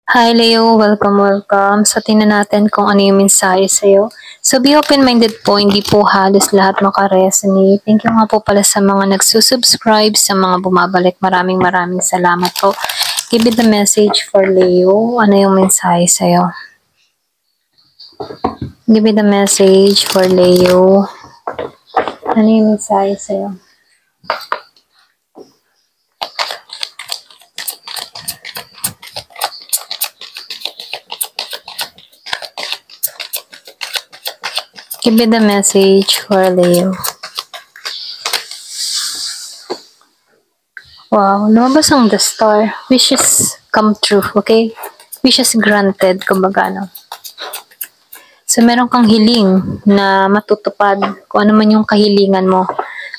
Hi Leo, welcome. So tingnan natin kung ano yung mensahe sa'yo. So be open-minded po, hindi po halos lahat makaresonate. Thank you nga po pala sa mga nagsusubscribe, sa mga bumabalik. Maraming salamat po. Give me the message for Leo. Ano yung mensahe sa'yo? Give me the message for Leo. Ano yung mensahe sa'yo? Give me the message for Leo. Wow, lumabas ang the star. Wishes come true, okay? Wishes granted, kumbaga, no? So, meron kang hiling na matutupad kung ano man yung kahilingan mo.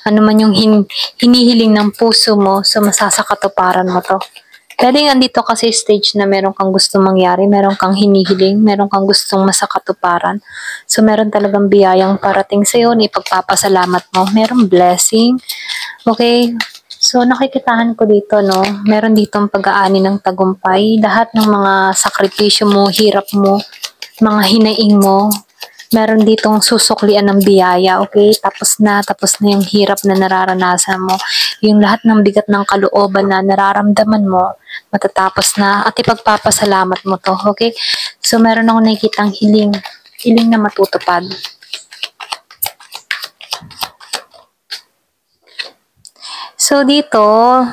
Ano man yung hinihiling ng puso mo, so masasakatuparan mo to. Pwede andito kasi stage na meron kang gustong mangyari, meron kang hinihiling, meron kang gustong masakatuparan. So, meron talagang biyayang parating sa'yo, ipagpapasalamat mo. Merong blessing, okay? So, nakikitahan ko dito, no, meron ditong pag-aani ng tagumpay. Lahat ng mga sakripisyo mo, hirap mo, mga hinaing mo, meron ditong susuklian ng biyaya, okay? Tapos na yung hirap na nararanasan mo. Yung lahat ng bigat ng kalooban na nararamdaman mo, matatapos na at ipagpapasalamat mo to, okay? So, meron ako nakikitang hiling na matutupad. So, dito,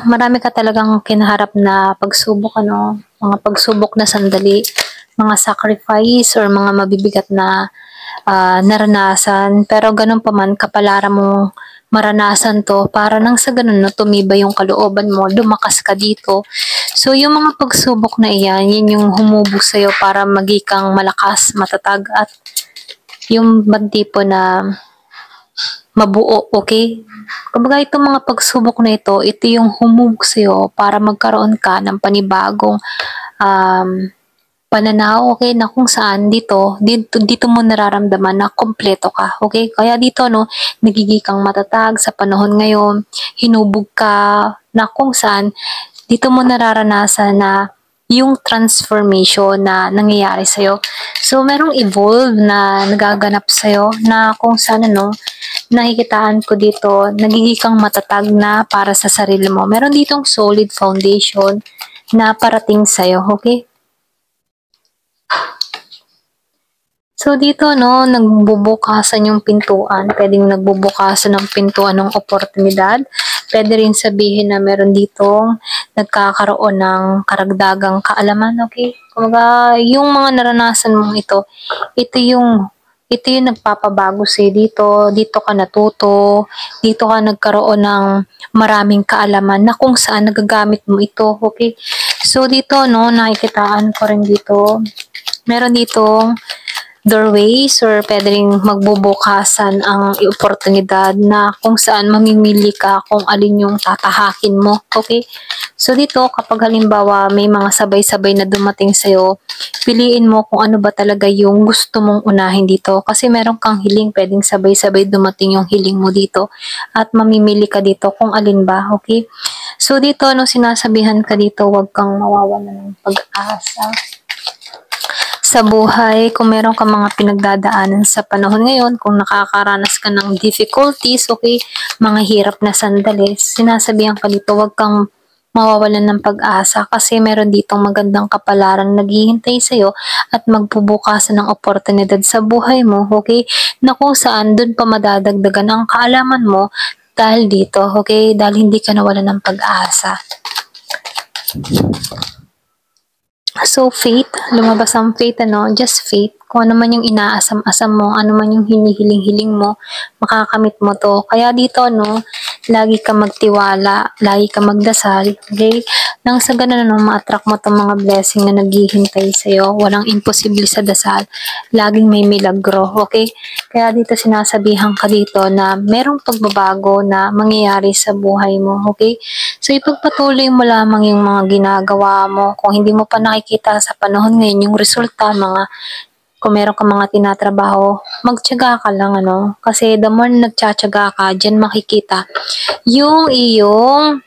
marami ka talagang kinaharap na pagsubok, ano, mga pagsubok na sandali, mga sacrifice or mga mabibigat na naranasan. Pero ganun pa man, kapalaran mo maranasan to para nang sa ganun, no, tumibay yung kalooban mo, lumakas ka dito. So, yung mga pagsubok na iyan, yun yung humubog sa'yo para magikang malakas, matatag, at yung tipo na mabuo, okay? Kumbaga itong mga pagsubok na ito yung humubog sa'yo para magkaroon ka ng panibagong um, pananaw, okay, na kung saan dito mo nararamdaman na kompleto ka, okay? Kaya dito, no, nagiging kang matatag sa panahon ngayon, hinubog ka na kung saan dito mo nararanasan na yung transformation na nangyayari sa'yo. So, merong evolve na nagaganap sa'yo na kung saan, ano, nakikitaan ko dito, nagiging kang matatag na para sa sarili mo. Meron ditong solid foundation na parating sa'yo, okay? So, dito, no, nagbubukasan yung pintuan. Pwedeng nagbubukasan ng pintuan ng oportunidad. Pwede rin sabihin na meron ditong nagkakaroon ng karagdagang kaalaman, okay? Kumbaga, yung mga naranasan mong ito yung nagpapabago sa'yo dito. Dito ka natuto. Dito ka nagkaroon ng maraming kaalaman na kung saan nagagamit mo ito, okay? So, dito, no, nakikitaan ko rin dito. Meron ditong doorways or pwede rin magbubukasan ang oportunidad na kung saan mamimili ka kung alin yung tatahakin mo. Okay? So dito, kapag halimbawa may mga sabay-sabay na dumating sa'yo, piliin mo kung ano ba talaga yung gusto mong unahin dito. Kasi meron kang hiling, pwedeng sabay-sabay dumating yung hiling mo dito at mamimili ka dito kung alin ba. Okay? So dito, sinasabihan ka dito, huwag kang mawawalan ng pag-asa sa buhay, kung meron ka mga pinagdadaanan sa panahon ngayon, kung nakakaranas ka ng difficulties, okay, mga hirap na sandali, sinasabihan ka dito, huwag kang mawawalan ng pag-asa kasi meron ditong magandang kapalaran naghihintay sa'yo at magbubukasan ng oportunidad sa buhay mo, okay, na kung saan dun pa madadagdagan ang kaalaman mo dahil dito, okay, dahil hindi ka nawalan ng pag-asa. So, faith, lumabas ang faith, ano, just faith. Kung ano man yung inaasam-asam mo, ano man yung hinihiling-hiling mo, makakamit mo to. Kaya dito, no, lagi ka magtiwala, lagi ka magdasal, okay? Nang sa ganun, no, ma-attract mo tong mga blessing na naghihintay sa'yo. Walang imposible sa dasal. Laging may milagro, okay? Kaya dito sinasabihan ka dito na merong pagbabago na mangyayari sa buhay mo, okay? So, ipagpatuloy mo lamang yung mga ginagawa mo. Kung hindi mo pa nakikita sa panahon ngayon yung resulta, kung meron ka mga tinatrabaho, magtiyaga ka lang, ano. Kasi the more nagtsatsaga ka, dyan makikita yung iyong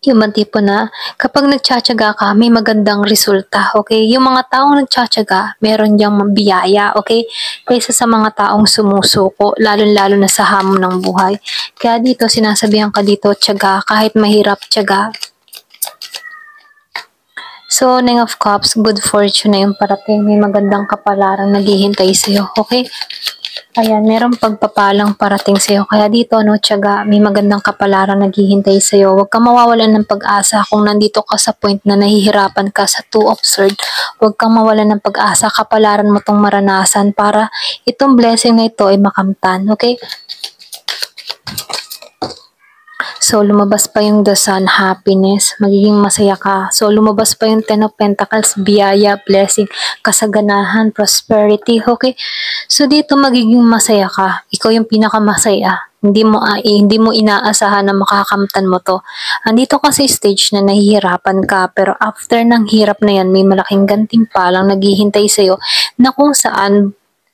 Yung mga tipo na kapag nagtiyatiyaga ka, may magandang resulta, okay? Yung mga taong nagtiyatiyaga, meron diyang biyaya, okay? Kaysa sa mga taong sumusuko, lalo-lalo na sa hamon ng buhay. Kaya dito, sinasabihan ka dito, tiyaga, kahit mahirap, tiyaga. So, Nine of Cups, good fortune na yung parating. May magandang kapalaran naghihintay sa'yo, okay? Ayan, merong pagpapalang parating sa'yo. Kaya dito, no, tiyaga, may magandang kapalaran naghihintay sa'yo. Huwag kang mawawalan ng pag-asa kung nandito ka sa point na nahihirapan ka sa Two of Swords. Huwag kang mawalan ng pag-asa. Kapalaran mo tong maranasan para itong blessing na ito ay makamtan. Okay? So, lumabas pa yung the sun, happiness, magiging masaya ka. So, lumabas pa yung Ten of Pentacles, biyaya, blessing, kasaganahan, prosperity, okay? So, dito magiging masaya ka. Ikaw yung pinakamasaya. Hindi mo inaasahan na makakamtan mo to. Andito kasi stage na nahihirapan ka, pero after ng hirap na yan, may malaking gantimpalang naghihintay sa'yo na kung saan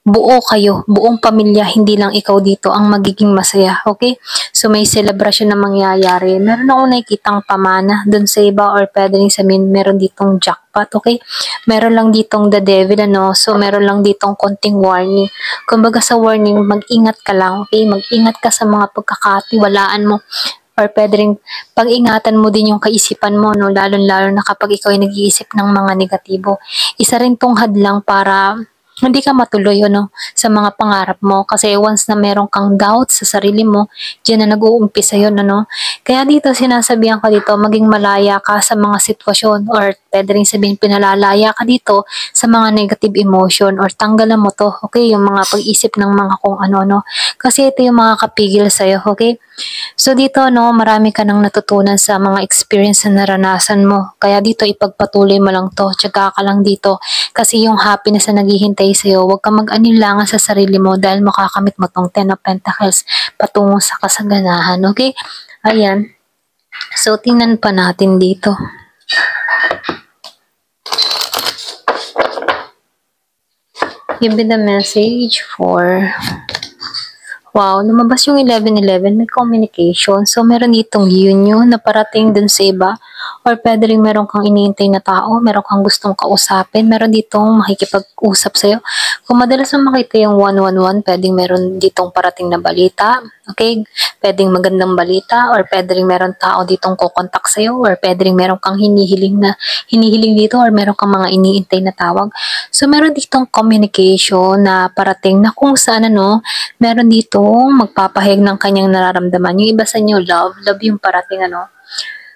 buo kayo, buong pamilya, hindi lang ikaw dito ang magiging masaya, okay? So, may celebration na mangyayari. Meron ako nakikitang pamana dun sa iba or pwede rin sabihin, meron ditong jackpot, okay? Meron lang ditong the devil, ano? So, meron lang ditong konting warning. Kumbaga sa warning, mag-ingat ka lang, okay? Mag-ingat ka sa mga pagkakatiwalaan mo or pwede rin pag-ingatan mo din yung kaisipan mo, no? Lalo-lalo na kapag ikaw ay nag-iisip ng mga negatibo. Isa rin tong hadlang para hindi ka matuloy ano, sa mga pangarap mo. Kasi once na meron kang doubt sa sarili mo, dyan na nag-uumpisa yun. Ano? Kaya dito sinasabihan ka dito, maging malaya ka sa mga sitwasyon or pwede rin sabihin pinalalaya ka dito sa mga negative emotion or tanggalan mo to. Okay? Yung mga pag-isip ng mga kung ano-ano. Kasi ito yung mga kapigil sa'yo. Okay? So dito no, marami ka nang natutunan sa mga experience na naranasan mo. Kaya dito ipagpatuloy mo lang to, tiyaga ka lang dito. Kasi yung happiness na naghihintay sa'yo, huwag kang mag-anilangan sa sarili mo dahil makakamit mo tong Ten of Pentacles patungo sa kasaganahan. Okay? Ayan. So tingnan pa natin dito. Give me the message for... Wow, lumabas yung 11-11, may communication. So, meron ditong union na parating dun sa iba. Or pwede rin meron kang iniintay na tao, meron kang gustong kausapin, meron ditong makikipag-usap sa'yo. Kung madalas mo makita yung 111, pwedeng meron ditong parating na balita. Okay? Pwedeng magandang balita or pwede rin meron tao ditong kukontak sa'yo or pwede rin meron kang hinihiling dito or meron kang mga iniintay na tawag. So, meron ditong communication na parating na kung saan ano, meron ditong magpapahayag ng kanyang nararamdaman. Yung iba sa inyo, love yung parating ano.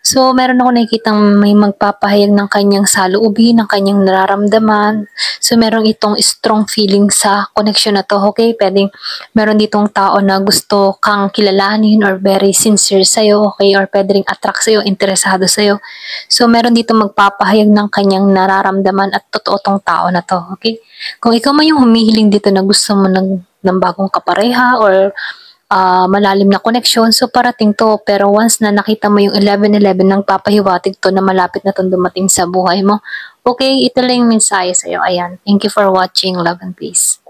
So, meron ako nakikitang may magpapahayag ng kanyang saloobin, ng kanyang nararamdaman. So, meron itong strong feeling sa connection na to, okay? Pwedeng meron ditong tao na gusto kang kilalanin or very sincere sa'yo, okay? Or pwede ring attract sa'yo, interesado sa'yo. So, meron ditong magpapahayag ng kanyang nararamdaman at totoo tong tao na to, okay? Kung ikaw man yung humihiling dito na gusto mo ng bagong kapareha or malalim na connection. So, parating to. Pero once na nakita mo yung 11-11, nang papahiwatig to na malapit na itong dumating sa buhay mo. Okay, ito lang yung mensahe sa'yo. Ayan. Thank you for watching. Love and peace.